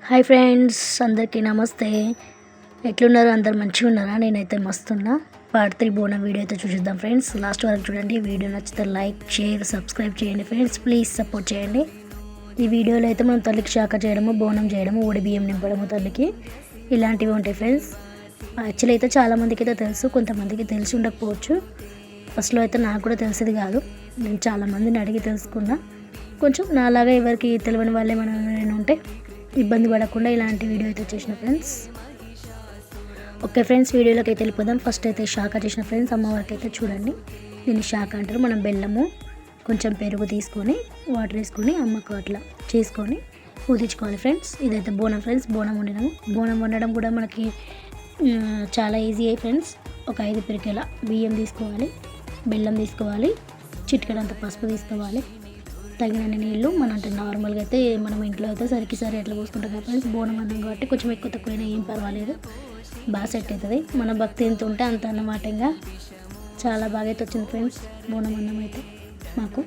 Hi friends, అందరికీ నమస్తే. ఎట్లున్నారు? అందరు మంచిగా ఉన్నారా? నేనైతే మస్తున్నా. పార్ట్ 3 బోనం వీడియో అయితే చూసిద్దాం ఫ్రెండ్స్. లాస్ట్ వరకు చూడండి. వీడియో నచ్చితే లైక్, షేర్, సబ్స్క్రైబ్ చేయండి ఫ్రెండ్స్. ప్లీజ్ సపోర్ట్ చేయండి. ఈ వీడియోలో అయితే మనం తల్లికి శాఖ చేయడము, బోనం చేయడము, ఓడి బియ్యం నింపడము తల్లికి ఇలాంటివి ఉంటాయి ఫ్రెండ్స్. యాక్చువల్లీ అయితే చాలామందికి అయితే తెలుసు, కొంతమందికి తెలిసి ఉండకపోవచ్చు. ఫస్ట్లో అయితే నాకు కూడా తెలిసేది కాదు. నేను చాలామందిని అడిగి తెలుసుకున్నా. కొంచెం నాలాగా ఎవరికి తెలియని వాళ్ళే నేను ఉంటే ఇబ్బంది పడకుండా ఇలాంటి వీడియో అయితే చేసిన ఫ్రెండ్స్. ఓకే ఫ్రెండ్స్, వీడియోలోకి అయితే వెళ్ళిపోదాం. ఫస్ట్ అయితే శాఖ చేసిన ఫ్రెండ్స్. అమ్మవారికి అయితే చూడండి, దీన్ని శాఖ అంటారు. మనం బెల్లము, కొంచెం పెరుగు తీసుకొని వాటర్ వేసుకొని అమ్మకు అట్లా చేసుకొని ఊదించుకోవాలి ఫ్రెండ్స్. ఇదైతే బోనం ఫ్రెండ్స్. బోనం వండడం కూడా మనకి చాలా ఈజీ అయ్యి ఫ్రెండ్స్. ఒక 5 పిరికెల బియ్యం తీసుకోవాలి, బెల్లం తీసుకోవాలి, చిటికెడంత పసుపు తీసుకోవాలి, తగినన్ని నీళ్ళు. మనం అంటే నార్మల్గా అయితే మనం ఇంట్లో అయితే సరి ఎట్లా పోసుకుంటాం కదా ఫ్రెండ్స్. బోనం అన్నం కాబట్టి కొంచెం ఎక్కువ తక్కువైనా ఏం పర్వాలేదు, బాగా సెట్ అవుతుంది. మన భక్తి ఎంత ఉంటే అంత అన్నమాట. ఇంకా చాలా బాగా అయితే వచ్చింది ఫ్రెండ్స్ బోనం అన్నం అయితే మాకు.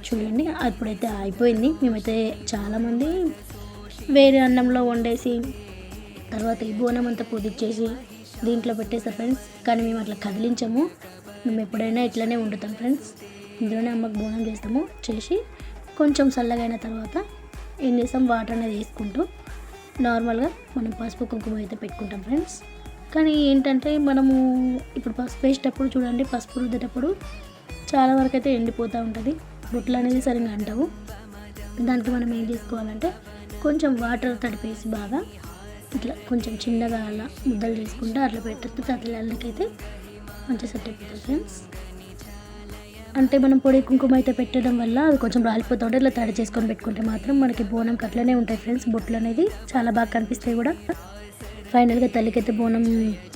చూడండి, అప్పుడైతే అయిపోయింది. మేమైతే చాలామంది వేరే అన్నంలో వండేసి తర్వాత ఈ బోనం అంతా పొదిచ్చేసి దీంట్లో పెట్టేస్తాం ఫ్రెండ్స్. కానీ మేము అట్లా కదిలించాము. మేము ఎప్పుడైనా ఇట్లనే వండుతాం ఫ్రెండ్స్. ఇందులోనే అమ్మకు బోనం చేసి కొంచెం చల్లగైన తర్వాత ఏం చేస్తాం, వాటర్ అనేది వేసుకుంటూ నార్మల్గా మనం పసుపు కుంకుమ అయితే పెట్టుకుంటాం ఫ్రెండ్స్. కానీ ఏంటంటే మనము ఇప్పుడు పసుపు వేసేటప్పుడు చూడండి, పసుపు రుద్దేటప్పుడు చాలా వరకు అయితే ఎండిపోతూ ఉంటుంది, బొట్లు అనేది సరిగ్గా అంటావు. దానికి మనం ఏం చేసుకోవాలంటే కొంచెం వాటర్ తడిపేసి బాగా ఇట్లా కొంచెం చిన్నగా అలా ముద్దలు చేసుకుంటే అట్లా పెట్టచ్చు. తతలకైతే మంచిగా సెట్ అయిపోతుంది ఫ్రెండ్స్. అంటే మనం పొడి కుంకుమ అయితే పెట్టడం వల్ల అది కొంచెం రాలిపోతూ ఉంటే ఇట్లా తడి చేసుకొని పెట్టుకుంటే మాత్రం మనకి బోనంకి అట్లనే ఉంటాయి ఫ్రెండ్స్. బొట్లు అనేది చాలా బాగా కనిపిస్తాయి కూడా. ఫైనల్గా తల్లికి అయితే బోనం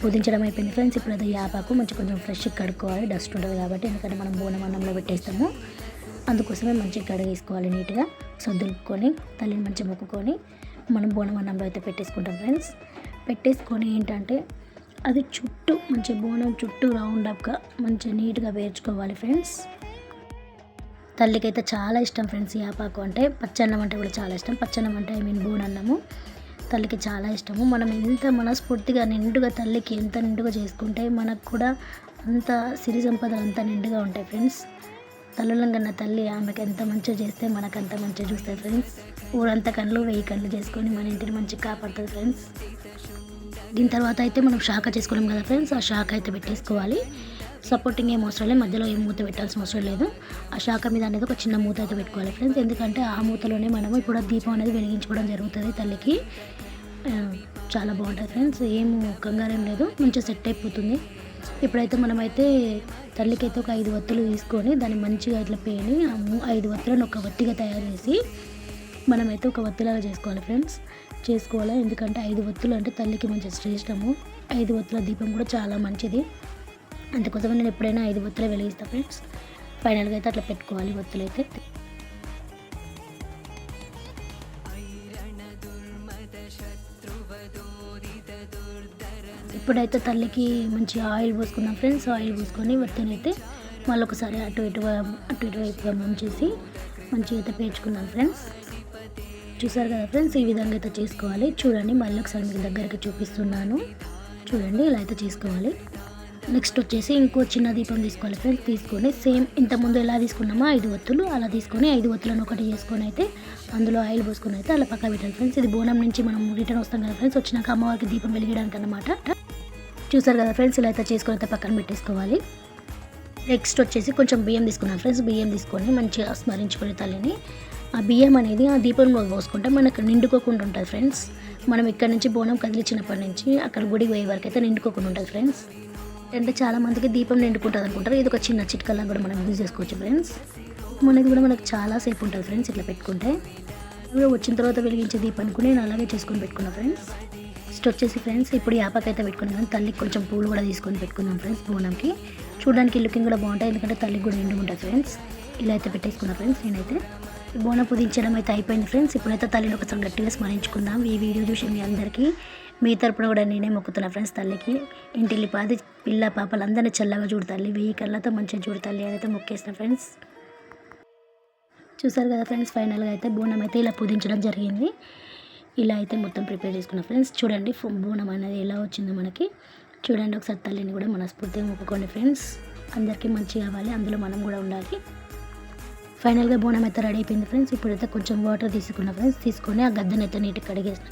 పూజించడం అయిపోయింది ఫ్రెండ్స్. ఇప్పుడు అది యాపాకు మంచి కొంచెం ఫ్రెష్ కడుక్కోవాలి, డస్ట్ ఉంటుంది కాబట్టి. ఎందుకంటే మనం బోనం అన్నంలో పెట్టేస్తాము, అందుకోసమే మంచిగా కడిగేసుకోవాలి నీట్గా. సర్దులుకొని తల్లిని మంచిగా మొక్కుకొని మనం బోనం అన్నంలో అయితే పెట్టేసుకుంటాం ఫ్రెండ్స్. పెట్టేసుకొని ఏంటంటే అది చుట్టూ మంచి బోనం చుట్టూ రౌండ్ అప్గా మంచిగా నీట్గా వేర్చుకోవాలి ఫ్రెండ్స్. తల్లికి అయితే చాలా ఇష్టం ఫ్రెండ్స్ యాపాకు అంటే. పచ్చన్నం అంటే కూడా చాలా ఇష్టం. పచ్చన్నం అంటే బోనన్నము తల్లికి చాలా ఇష్టము. మనం ఎంత మనస్ఫూర్తిగా నిండుగా తల్లికి ఎంత నిండుగా చేసుకుంటే మనకు కూడా అంత సిరి సంపదలు అంత నిండుగా ఉంటాయి ఫ్రెండ్స్. తల్లులం కన్నా తల్లి ఆమెకి ఎంత మంచిగా చేస్తే మనకు అంత మంచిగా చూస్తాయి ఫ్రెండ్స్. ఊరంతా కళ్ళు 1000 కళ్ళు చేసుకొని మన ఇంటిని మంచిగా కాపాడుతుంది ఫ్రెండ్స్. దీని తర్వాత అయితే మనం శాఖ చేసుకున్నాం కదా ఫ్రెండ్స్, ఆ శాఖ అయితే పెట్టేసుకోవాలి. సపోర్టింగ్ ఏం అవసరం లేదు, మధ్యలో ఏం మూత పెట్టాల్సిన అవసరం లేదు. ఆ శాఖ మీద అనేది ఒక చిన్న మూత అయితే పెట్టుకోవాలి ఫ్రెండ్స్. ఎందుకంటే ఆ మూతలోనే మనము ఇప్పుడు దీపం అనేది వెలిగించుకోవడం జరుగుతుంది తల్లికి. చాలా బాగుంటుంది ఫ్రెండ్స్, ఏం కంగారేం లేదు, మంచిగా సెట్ అయిపోతుంది. ఇప్పుడైతే మనమైతే తల్లికి అయితే ఒక 5 వత్తులు తీసుకొని దాన్ని మంచిగా ఇట్లా పేని 5 వత్తులను ఒక వత్తిగా తయారు చేసి మనమైతే ఒక వత్తిలాగా చేసుకోవాలి ఫ్రెండ్స్. ఎందుకంటే 5 వత్తులు అంటే తల్లికి మంచి శ్రేష్టము. 5 వత్తుల దీపం కూడా చాలా మంచిది, అందుకోసం నేను ఎప్పుడైనా 5 వత్తులే వెలిగిస్తాను ఫ్రెండ్స్. ఫైనల్గా అయితే అట్లా పెట్టుకోవాలి వత్తులు అయితే. ఇప్పుడైతే తల్లికి మంచి ఆయిల్ పోసుకున్నాం ఫ్రెండ్స్. ఆయిల్ పోసుకొని వత్తిని అయితే మళ్ళీ ఒకసారి అటు ఇటు వైపుగా ముంచేసి మంచిగా అయితే పేర్చుకున్నాం ఫ్రెండ్స్. చూసారు కదా ఫ్రెండ్స్, ఈ విధంగా అయితే చేసుకోవాలి. చూడండి, మళ్ళీ ఒకసారి మీకు దగ్గరికి చూపిస్తున్నాను. చూడండి, ఇలా అయితే చేసుకోవాలి. నెక్స్ట్ వచ్చేసి ఇంకో చిన్న దీపం తీసుకోవాలి ఫ్రెండ్స్. తీసుకొని సేమ్ ఇంతకుముందు ఎలా తీసుకున్నామో 5 వత్తులు అలా తీసుకొని 5 వత్తులను ఒకటి చేసుకొని అయితే అందులో ఆయిల్ పోసుకొని అయితే అలా పక్క పెట్టాలి ఫ్రెండ్స్. ఇది బోనం నుంచి మనం రిటర్న్ వస్తాం కదా ఫ్రెండ్స్, వచ్చినాక అమ్మవారికి దీపం వెలిగడానికి అన్నమాట. చూసారు కదా ఫ్రెండ్స్, ఇలా అయితే చేసుకొని అయితే పక్కన పెట్టేసుకోవాలి. నెక్స్ట్ వచ్చేసి కొంచెం బియ్యం తీసుకున్నాం ఫ్రెండ్స్. బియ్యం తీసుకొని మంచిగా స్మరించుకునే తల్లిని. ఆ బియ్యం అనేది ఆ దీపంలో పోసుకుంటే మనకు నిండుకోకుండా ఉంటుంది ఫ్రెండ్స్. మనం ఇక్కడ నుంచి బోనం కదిలించినప్పటి నుంచి అక్కడ గుడికి పోయే వరకు అయితే నిండుకోకుండా ఉంటుంది ఫ్రెండ్స్. అంటే చాలామందికి దీపం నిండుకుంటుంది అనుకుంటారు. ఇది ఒక చిన్న చిట్కలా కూడా మనం యూజ్ చేసుకోవచ్చు ఫ్రెండ్స్. మనకు చాలాసేపు ఉంటుంది ఫ్రెండ్స్ ఇట్లా పెట్టుకుంటే. వచ్చిన తర్వాత వెలిగించే దీపానికి కూడా నేను అలాగే చేసుకొని పెట్టుకున్నాను ఫ్రెండ్స్. నెక్స్ట్ వచ్చేసి ఫ్రెండ్స్ ఇప్పుడు యాపాకు అయితే పెట్టుకున్నాం, కానీ తల్లికి కొంచెం పూలు కూడా తీసుకొని పెట్టుకున్నాం ఫ్రెండ్స్. బోనంకి చూడడానికి లుకింగ్ కూడా బాగుంటాయి, ఎందుకంటే తల్లికి కూడా నిండు ఉంటుంది ఫ్రెండ్స్. ఇలా అయితే పెట్టేసుకున్నా ఫ్రెండ్స్. నేనైతే బోనం పూజించడం అయితే అయిపోయింది ఫ్రెండ్స్. ఇప్పుడైతే తల్లిని ఒకసారి గట్టిగా స్మరించుకుందాం. ఈ వీడియో చూసి మీ అందరికీ మీ తరపున కూడా నేనే మొక్కుతున్నా ఫ్రెండ్స్. తల్లికి ఇంటిల్లి పాది పిల్ల పాపలు అందరినీ చల్లగా చూడు తల్లి, 1000 కళ్ళతో మంచిగా చూడు తల్లి అని అయితే మొక్కేసిన ఫ్రెండ్స్. చూసారు కదా ఫ్రెండ్స్, ఫైనల్గా అయితే బోనం అయితే ఇలా పూజించడం జరిగింది. ఇలా అయితే మొత్తం ప్రిపేర్ చేసుకున్నా ఫ్రెండ్స్. చూడండి బోనం అనేది ఎలా వచ్చిందో మనకి. చూడండి ఒకసారి తల్లిని కూడా మనస్ఫూర్తిగా మొక్కుకోండి ఫ్రెండ్స్. అందరికీ మంచి కావాలి, అందులో మనం కూడా ఉండాలి. ఫైనల్గా బోనం అయితే రెడీ అయిపోయింది ఫ్రెండ్స్. ఇప్పుడైతే కొంచెం వాటర్ తీసుకున్నా ఫ్రెండ్స్. తీసుకొని ఆ గద్దెని అయితే నీట్గా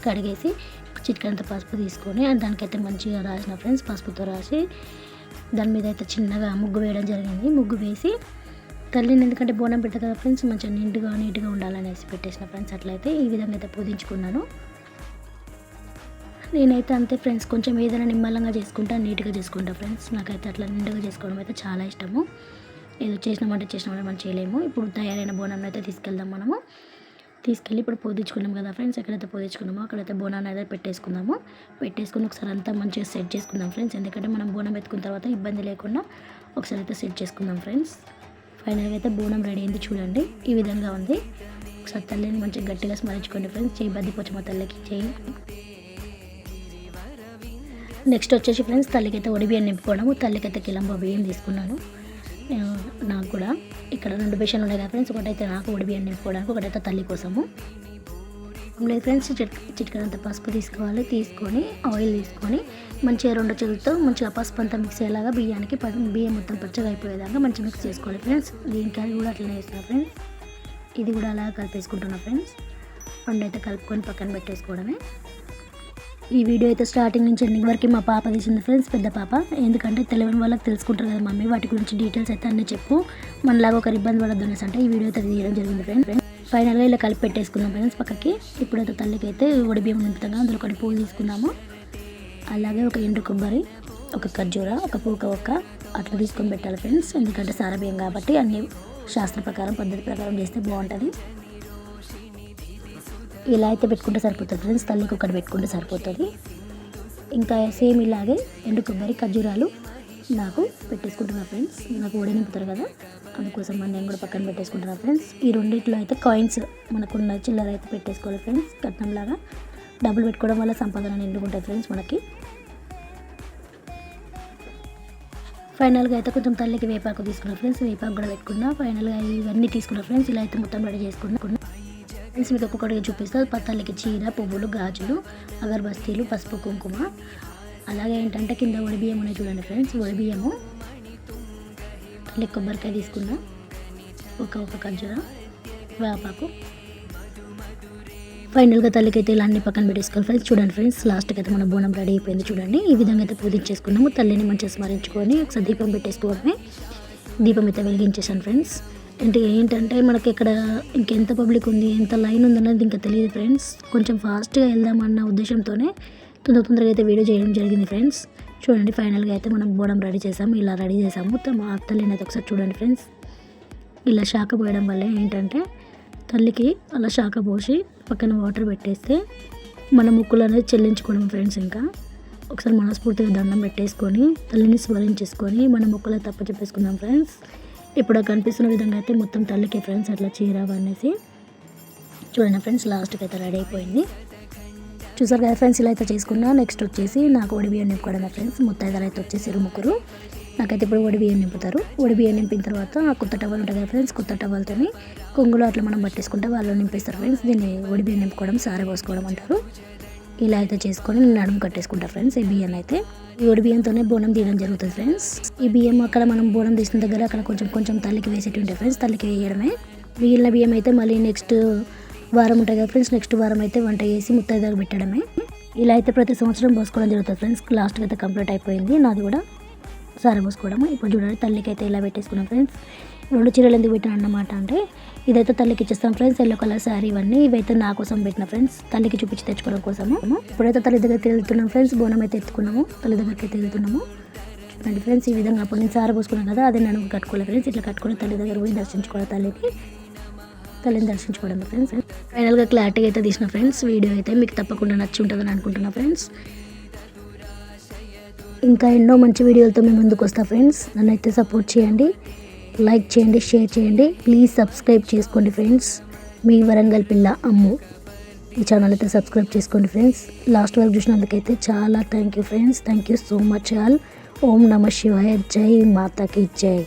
కడిగేసి చిటికెడంత పసుపు తీసుకొని దానికైతే మంచిగా రాసిన ఫ్రెండ్స్. పసుపుతో రాసి దాని మీద అయితే చిన్నగా ముగ్గు వేయడం జరిగింది. ముగ్గు వేసి తల్లిని, ఎందుకంటే బోనం పెట్టదు కదా ఫ్రెండ్స్, మంచిగా నీట్గా ఉండాలనేసి పెట్టేసిన ఫ్రెండ్స్. అట్లయితే ఈ విధంగా అయితే పూజించుకున్నాను. నేనైతే అంతే ఫ్రెండ్స్, కొంచెం ఏదైనా నిమ్మలంగా చేసుకుంటా, నీట్గా చేసుకుంటా ఫ్రెండ్స్. నాకైతే అట్లా నిండుగా చేసుకోవడం అయితే చాలా ఇష్టము. ఏదో చేసినామంటే మనం చేయలేము. ఇప్పుడు తయారైన బోనాన్ని అయితే తీసుకెళ్దాం. తీసుకెళ్ళి ఇప్పుడు పూజించుకున్నాం కదా ఫ్రెండ్స్. ఎక్కడైతే పూజించుకున్నామో అక్కడైతే బోనాన్ని అయితే పెట్టేసుకుని ఒకసారి అంతా మంచిగా సెట్ చేసుకుందాం ఫ్రెండ్స్. ఎందుకంటే మనం బోనం ఎత్తుకున్న తర్వాత ఇబ్బంది లేకుండా ఒకసారి అయితే సెట్ చేసుకుందాం ఫ్రెండ్స్. ఫైనల్గా అయితే బోనం రెడీ అయింది. చూడండి ఈ విధంగా ఉంది. ఒకసారి తల్లిని మంచిగా గట్టిగా స్మరించుకోండి ఫ్రెండ్స్. చేయి బద్దిపోచమ్మ తల్లికి చేయి. నెక్స్ట్ వచ్చేసి ఫ్రెండ్స్ తల్లికి అయితే బియ్యం నింపుకోవడము. తల్లికి అయితే కిలంబ బియ్యం తీసుకున్నాను. నాకు కూడా ఇక్కడ 2 బేషన్లు ఉన్నాయి కదా ఫ్రెండ్స్. ఒకటైతే నాకు బియ్యం నింపుకోవడానికి, ఒకటైతే తల్లి కోసము. లేదు ఫ్రెండ్స్, చిటికెడంత పసుపు తీసుకోవాలి. తీసుకొని ఆయిల్ తీసుకొని మంచిగా 2 చేతులతో మంచిగా పసుపు అంతా మిక్స్ అయ్యేలాగా బియ్యం మొత్తం పచ్చగా అయిపోయేదాకా మంచిగా మిక్స్ చేసుకోవాలి ఫ్రెండ్స్. దీనికి అది కూడా అట్లనే వేసిన ఫ్రెండ్స్. ఇది కూడా అలా కలిపేసుకుంటున్నా ఫ్రెండ్స్. 2 అయితే కలుపుకొని పక్కన పెట్టేసుకోవడమే. ఈ వీడియో అయితే స్టార్టింగ్ నుంచి ఎండింగ్ వరకు మా పాప తీసింది ఫ్రెండ్స్, పెద్ద పాప. ఎందుకంటే తెలియని వాళ్ళకి తెలుసుకుంటారు కదా మమ్మీ, వాటి గురించి డీటెయిల్స్ అయితే అన్నీ చెప్పు, మనలాగా ఒకరు ఇబ్బంది పడద్దు అనేసి అంటే ఈ వీడియో అయితే తీయడం జరిగింది ఫ్రెండ్స్. ఫైనల్గా ఇలా కలిపి పెట్టేసుకుందాం ఫ్రెండ్స్ పక్కకి. ఇప్పుడైతే తల్లికి అయితే బియ్యం నింపుతాం, అందులో ఒకటి పువ్వు తీసుకున్నాము. అలాగే ఒక ఎండు కొబ్బరి, ఒక ఖర్జూర, ఒక పూక అట్లా తీసుకొని పెట్టాలి ఫ్రెండ్స్. ఎందుకంటే సారబియ్యం కాబట్టి అన్ని శాస్త్ర ప్రకారం పద్ధతి ప్రకారం చేస్తే బాగుంటుంది. ఇలా అయితే పెట్టుకుంటే సరిపోతుంది ఫ్రెండ్స్. తల్లికి ఒకటి పెట్టుకుంటే సరిపోతుంది. ఇంకా సేమ్ ఇలాగే ఎండు కొబ్బరి, ఖర్జూరాలు నాకు పెట్టేసుకుంటున్నా ఫ్రెండ్స్. నాకు ఓడి నింపుతారు కదా, అందుకోసం నేను కూడా పక్కన పెట్టేసుకుంటున్నా ఫ్రెండ్స్. ఈ రెండిట్లో అయితే కాయిన్స్ మనకున్న చిల్లర అయితే పెట్టేసుకోవాలి ఫ్రెండ్స్. కట్నంలాగా డబ్బులు పెట్టుకోవడం వల్ల సంపాదన నిండుకుంటుంది ఫ్రెండ్స్ మనకి. ఫైనల్గా అయితే కొంచెం తల్లికి వేపాకు తీసుకున్నా ఫ్రెండ్స్. వేపాకు కూడా పెట్టుకున్నా. ఫైనల్గా ఇవన్నీ తీసుకున్నా ఫ్రెండ్స్. ఇలా అయితే మొత్తం రెడీ చేసుకున్నా ఫ్రెండ్స్. మీకు ఒక్కొక్కటిగా చూపిస్తే తల్లికి చీర, పువ్వులు, గాజులు, అగరబస్తీలు, పసుపు, కుంకుమ. అలాగే ఏంటంటే కింద బియ్యం ఉన్నాయి చూడండి ఫ్రెండ్స్. బియ్యము, తల్లికి కొబ్బరికాయ తీసుకున్నా, ఒక ఖర్జూర, వేపాకు. ఫైనల్గా తల్లికి అయితే ఇలా అన్ని పక్కన పెట్టేసుకోవాలి ఫ్రెండ్స్. చూడండి ఫ్రెండ్స్, లాస్ట్కి అయితే మన బోనం రెడీ అయిపోయింది. చూడండి ఈ విధంగా అయితే పూజించేసుకున్నాము. తల్లిని మంచిగా స్మరించుకొని ఒకసారి దీపం పెట్టేసుకోవడమే. దీపం అయితే వెలిగించేసాను ఫ్రెండ్స్. అంటే ఏంటంటే మనకి ఇక్కడ ఇంకెంత పబ్లిక్ ఉంది, ఎంత లైన్ ఉందన్నది ఇంకా తెలియదు ఫ్రెండ్స్. కొంచెం ఫాస్ట్గా వెళ్దామన్న ఉద్దేశంతోనే తొందరగా అయితే వీడియో చేయడం జరిగింది ఫ్రెండ్స్. చూడండి ఫైనల్గా అయితే మనం బోనం రెడీ చేసాము. ఇలా రెడీ చేసాము. మా తల్లిని అయితే ఒకసారి చూడండి ఫ్రెండ్స్. ఇలా శాఖ పోయడం వల్ల ఏంటంటే తల్లికి అలా శాఖ పోసి పక్కన వాటర్ పెట్టేస్తే మన ముక్కులు అనేది చెల్లించుకోవడం ఫ్రెండ్స్. ఇంకా ఒకసారి మనస్ఫూర్తిగా దండం పెట్టేసుకొని తల్లిని స్మరించేసుకొని మన ముక్కులో తప్ప చెప్పేసుకుందాం ఫ్రెండ్స్. ఇప్పుడు కనిపిస్తున్న విధంగా అయితే మొత్తం తల్లికి ఫ్రెండ్స్ అట్లా చీర అనేసి చూడండి ఫ్రెండ్స్. లాస్ట్కి అయితే రెడీ అయిపోయింది. చూసారు కదా ఫ్రెండ్స్, ఇలా అయితే చేసుకున్నా. నెక్స్ట్ వచ్చేసి నాకు బియ్యం నింపుకోవడమే ఫ్రెండ్స్. ముత్తైదారు అయితే వచ్చేసి ముగ్గురు. నాకైతే ఇప్పుడు బియ్యం నింపుతారు. బియ్యం నింపిన తర్వాత ఆ కొత్త టవల్ ఉంటుంది కదా ఫ్రెండ్స్, కొత్త టవల్తో కొంగులో అట్లా మనం పట్టేసుకుంటే వాళ్ళు నింపేస్తారు ఫ్రెండ్స్. దీన్ని బియ్యం నింపుకోవడం, సారె పోసుకోవడం అంటారు. ఇలా అయితే చేసుకొని నేను నడుము కట్టేసుకుంటా ఫ్రెండ్స్. ఈ బియ్యం అయితే ఈ బియ్యంతోనే బోనం తీయడం జరుగుతుంది ఫ్రెండ్స్. ఈ బియ్యం అక్కడ మనం బోనం తీసిన దగ్గర అక్కడ కొంచెం తల్లికి వేసేటి ఉంటాయి ఫ్రెండ్స్. తల్లికి వేయడమే. మిగిలిన బియ్యం అయితే మళ్ళీ నెక్స్ట్ వారం ఉంటాయి కదా ఫ్రెండ్స్. నెక్స్ట్ వారం అయితే వంట చేసి ముత్తైదాకు పెట్టడమే. ఇలా అయితే ప్రతి సంవత్సరం పోసుకోవడం జరుగుతుంది ఫ్రెండ్స్. లాస్ట్కి అయితే కంప్లీట్ అయిపోయింది నాది కూడా సారె పోసుకోవడము. ఇప్పుడు చూడండి తల్లికి అయితే ఇలా పెట్టేసుకున్నాం ఫ్రెండ్స్. 2 చీరలు ఎందుకు పెట్టాను అన్నమాట అంటే ఇదైతే తల్లికి ఇచ్చేస్తాం ఫ్రెండ్స్. ఎల్లో కలర్ శారీ ఇవన్నీ ఇవైతే నా కోసం పెట్టిన ఫ్రెండ్స్, తల్లికి చూపించి తెచ్చుకోవడం కోసము. ఇప్పుడైతే తల్లి దగ్గరికి వెళ్తున్నాం ఫ్రెండ్స్. బోనం అయితే ఎత్తుకున్నాము, తల్లి దగ్గరికి అయితే వెళ్తున్నాము. చూడండి ఫ్రెండ్స్ ఈ విధంగా. అప్పుడు నేను సారె పోసుకున్నాను కదా, అదే నన్ను కట్టుకోవాలి ఫ్రెండ్స్. ఇట్లా కట్టుకుని తల్లి దగ్గర పోయి దర్శించుకోవాలి, తల్లిని దర్శించుకోవడం ఫ్రెండ్స్. ఫైనల్గా క్లారిటీగా అయితే తీసిన ఫ్రెండ్స్. వీడియో అయితే మీకు తప్పకుండా నచ్చి ఉంటుందని అనుకుంటున్నా ఫ్రెండ్స్. ఇంకా ఎన్నో మంచి వీడియోలతో మేము ముందుకు వస్తా ఫ్రెండ్స్. నన్ను అయితే సపోర్ట్ చేయండి, లైక్ చేయండి, షేర్ చేయండి. ప్లీజ్ సబ్స్క్రైబ్ చేసుకోండి ఫ్రెండ్స్. మీ వరంగల్ పిల్ల అమ్ము ఈ ఛానల్ అయితే సబ్స్క్రైబ్ చేసుకోండి ఫ్రెండ్స్. లాస్ట్ వరకు చూసినందుకైతే చాలా thank you friends. Thank you so much all. ఓం నమ శివాయ. జై మాతాకి జై.